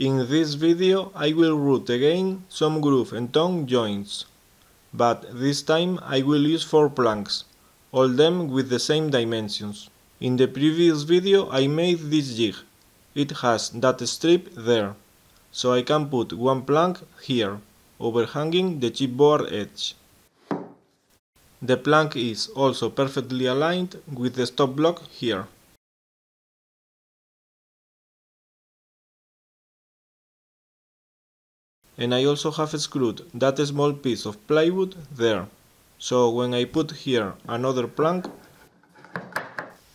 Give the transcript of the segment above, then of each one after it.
In this video I will route again some groove and tongue joints, but this time I will use 4 planks, all them with the same dimensions. In the previous video I made this jig. It has that strip there, so I can put 1 plank here, overhanging the chipboard edge. The plank is also perfectly aligned with the stop block here. And I also have screwed that small piece of plywood there, so when I put here another plank,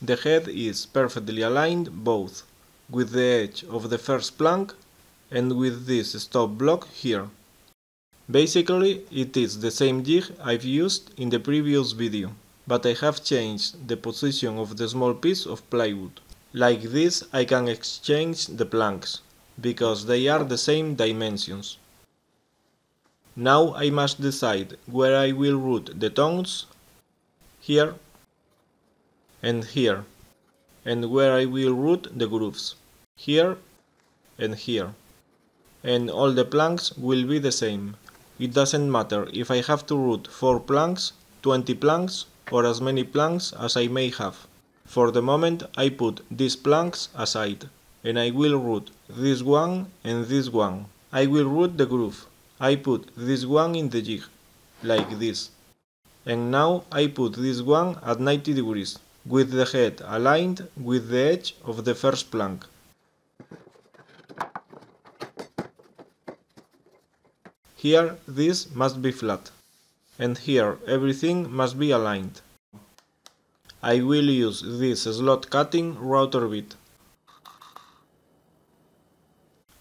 the head is perfectly aligned both with the edge of the first plank and with this stop block here. Basically, it is the same jig I've used in the previous video, but I have changed the position of the small piece of plywood. Like this I can exchange the planks, because they are the same dimensions. Now I must decide where I will route the tongues, here and here, and where I will route the grooves, here and here. And all the planks will be the same. It doesn't matter if I have to route 4 planks, 20 planks, or as many planks as I may have. For the moment I put these planks aside, and I will route this one and this one. I will route the groove. I put this one in the jig, like this. And now I put this one at 90 degrees, with the head aligned with the edge of the first plank. Here this must be flat, and here everything must be aligned. I will use this slot cutting router bit.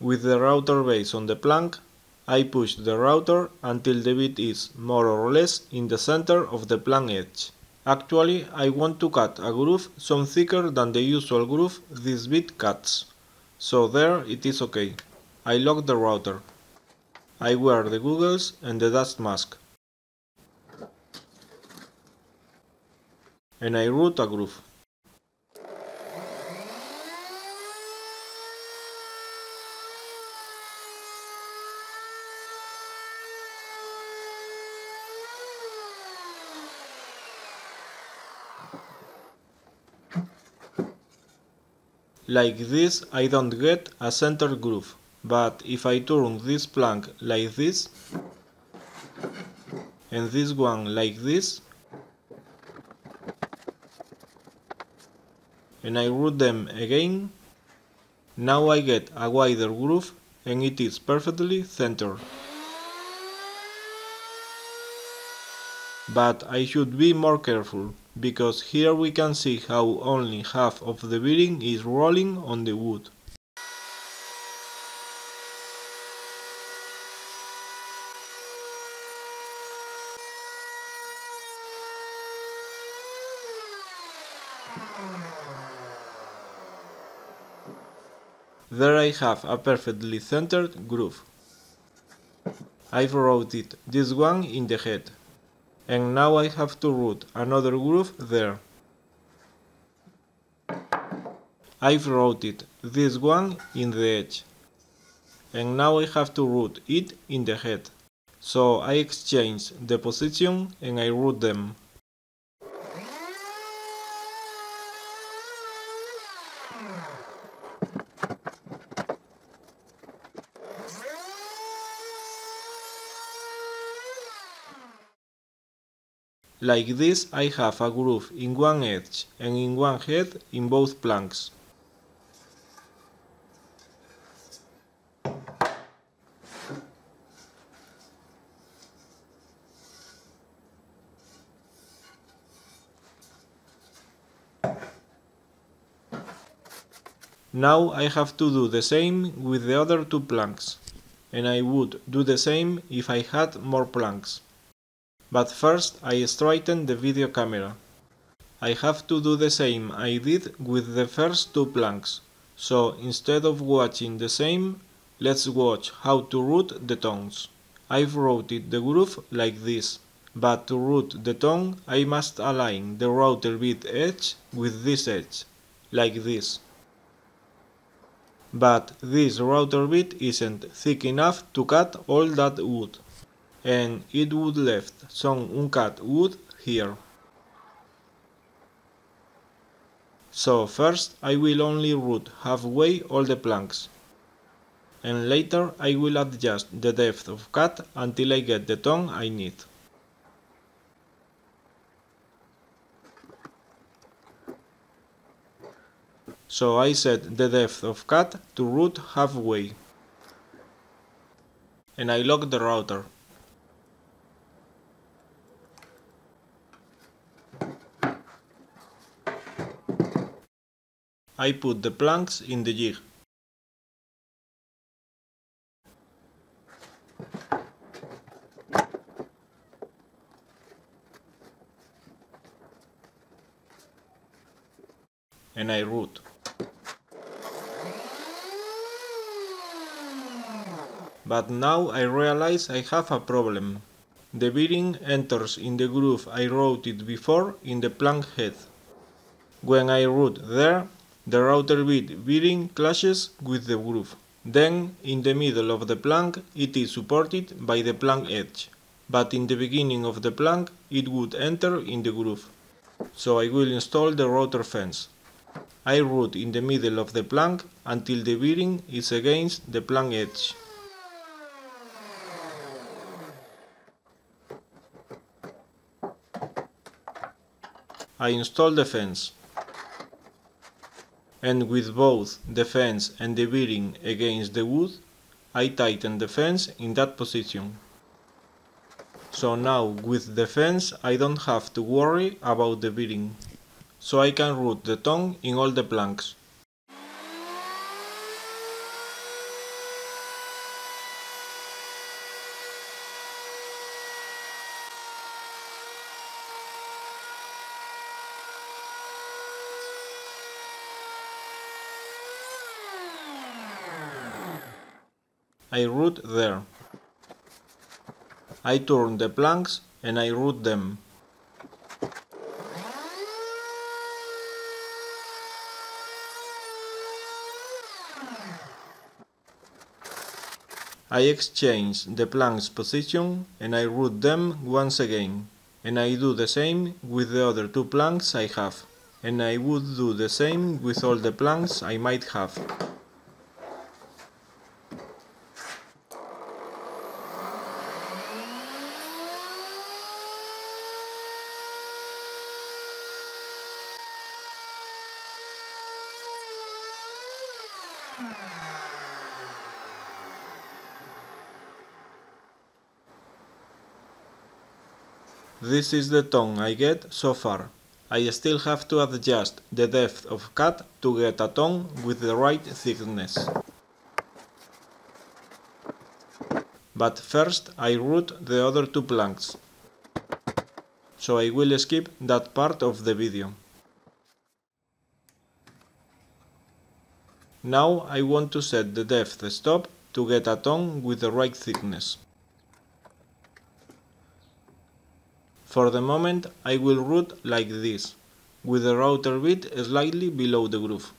With the router base on the plank, I push the router until the bit is more or less in the center of the plank edge. Actually, I want to cut a groove some thicker than the usual groove this bit cuts, so there it is okay. I lock the router. I wear the goggles and the dust mask, and I route a groove. Like this I don't get a center groove, but if I turn this plank like this, and this one like this, and I route them again, now I get a wider groove and it is perfectly centered. But I should be more careful, because here we can see how only half of the bearing is rolling on the wood. There I have a perfectly centered groove. I've routed this one in the head, and now I have to route another groove there. I've routed this one in the edge, and now I have to route it in the head. So I exchange the position and I route them. Like this I have a groove in one edge and in one head in both planks. Now I have to do the same with the other 2 planks, and I would do the same if I had more planks. But first I straighten the video camera. I have to do the same I did with the first 2 planks, so instead of watching the same, let's watch how to route the tongues. I've routed the groove like this, but to route the tongue I must align the router bit edge with this edge, like this. But this router bit isn't thick enough to cut all that wood, and it would left some uncut wood here. So first I will only root halfway all the planks, and later I will adjust the depth of cut until I get the tone I need. So I set the depth of cut to root halfway, and I lock the router. I put the planks in the jig. And I root. But now I realize I have a problem. The bearing enters in the groove I routed before in the plank head. When I root there, the router bit bearing clashes with the groove. Then, in the middle of the plank, it is supported by the plank edge. But in the beginning of the plank, it would enter in the groove. So I will install the router fence. I root in the middle of the plank until the bearing is against the plank edge. I install the fence, and with both the fence and the bearing against the wood, I tighten the fence in that position. So now with the fence I don't have to worry about the bearing, so I can root the tongue in all the planks. I root there. I turn the planks and I root them. I exchange the planks position and I root them once again. And I do the same with the other two planks I have. And I would do the same with all the planks I might have. This is the tone I get so far. I still have to adjust the depth of cut to get a tone with the right thickness. But first I root the other two planks, so I will skip that part of the video. Now I want to set the depth stop to get a tone with the right thickness. For the moment I will root like this, with the router bit slightly below the groove.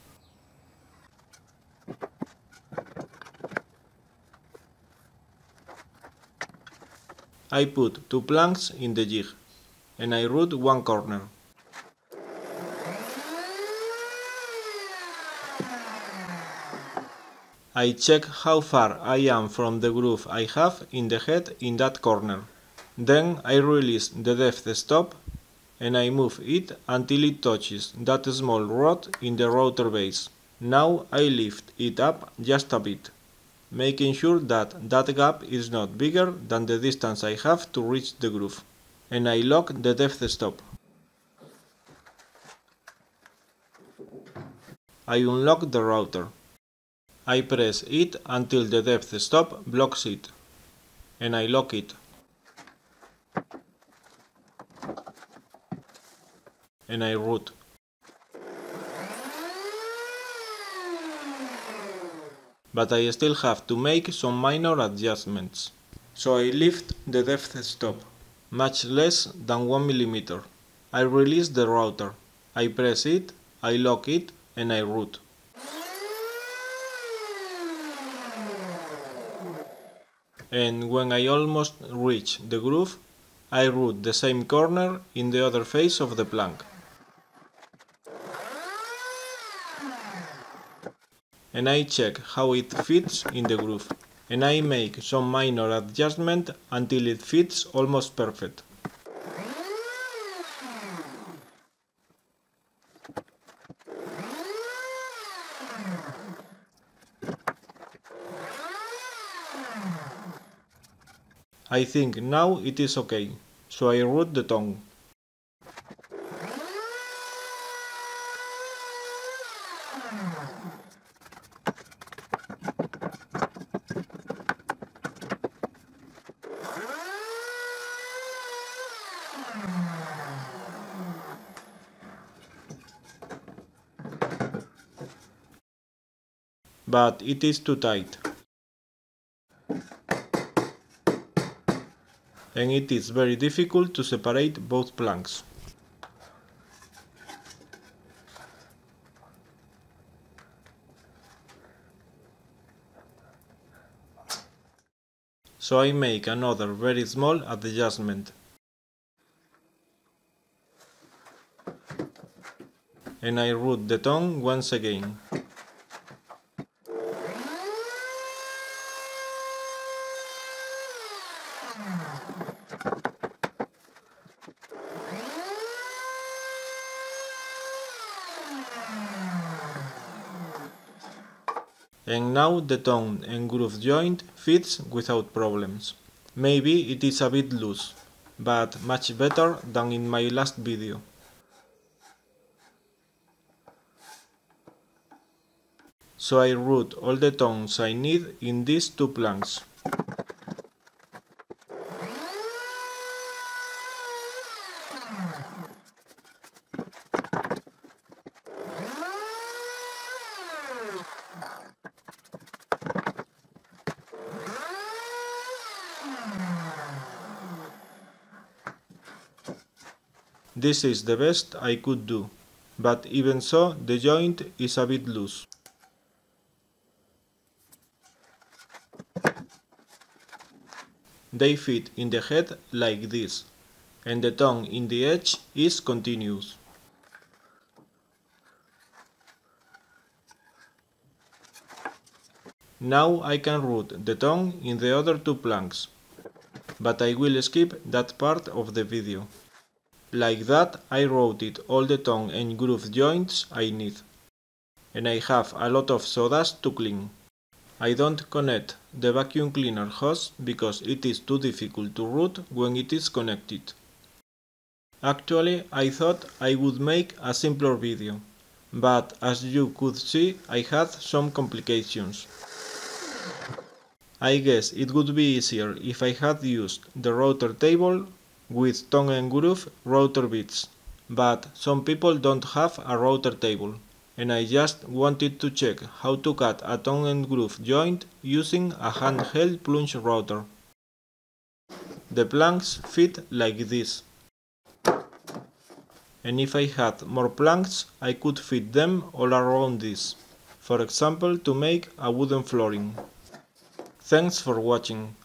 I put two planks in the jig, and I root one corner. I check how far I am from the groove I have in the head in that corner. Then I release the depth stop and I move it until it touches that small rod in the router base. Now I lift it up just a bit, making sure that that gap is not bigger than the distance I have to reach the groove. And I lock the depth stop. I unlock the router. I press it until the depth stop blocks it, and I lock it. And I root. But I still have to make some minor adjustments. So I lift the depth stop, much less than 1 mm. I release the router. I press it, I lock it, and I root. and when I almost reach the groove, I root the same corner in the other face of the plank. And I check how it fits in the groove, and I make some minor adjustment until it fits almost perfect. I think now it is okay, so I root the tongue. But it is too tight. And it is very difficult to separate both planks. So I make another very small adjustment. And I root the tongue once again. And now the tongue and groove joint fits without problems. Maybe it is a bit loose, but much better than in my last video. So I root all the tongues I need in these two planks. This is the best I could do, but even so the joint is a bit loose. They fit in the head like this, and the tongue in the edge is continuous. Now I can root the tongue in the other two planks, but I will skip that part of the video. Like that I routed all the tongue and groove joints I need, and I have a lot of sawdust to clean. I don't connect the vacuum cleaner hose because it is too difficult to root when it is connected. Actually, I thought I would make a simpler video, but as you could see, I had some complications. I guess it would be easier if I had used the router table with tongue and groove router bits, but some people don't have a router table, and I just wanted to check how to cut a tongue and groove joint using a handheld plunge router. The planks fit like this, and if I had more planks I could fit them all around this, for example to make a wooden flooring. Thanks for watching.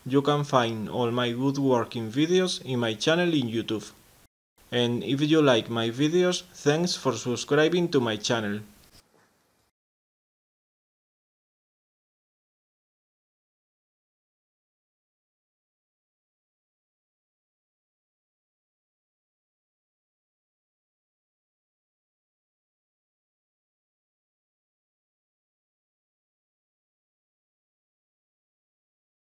You can find all my woodworking videos in my channel in YouTube. And if you like my videos, thanks for subscribing to my channel.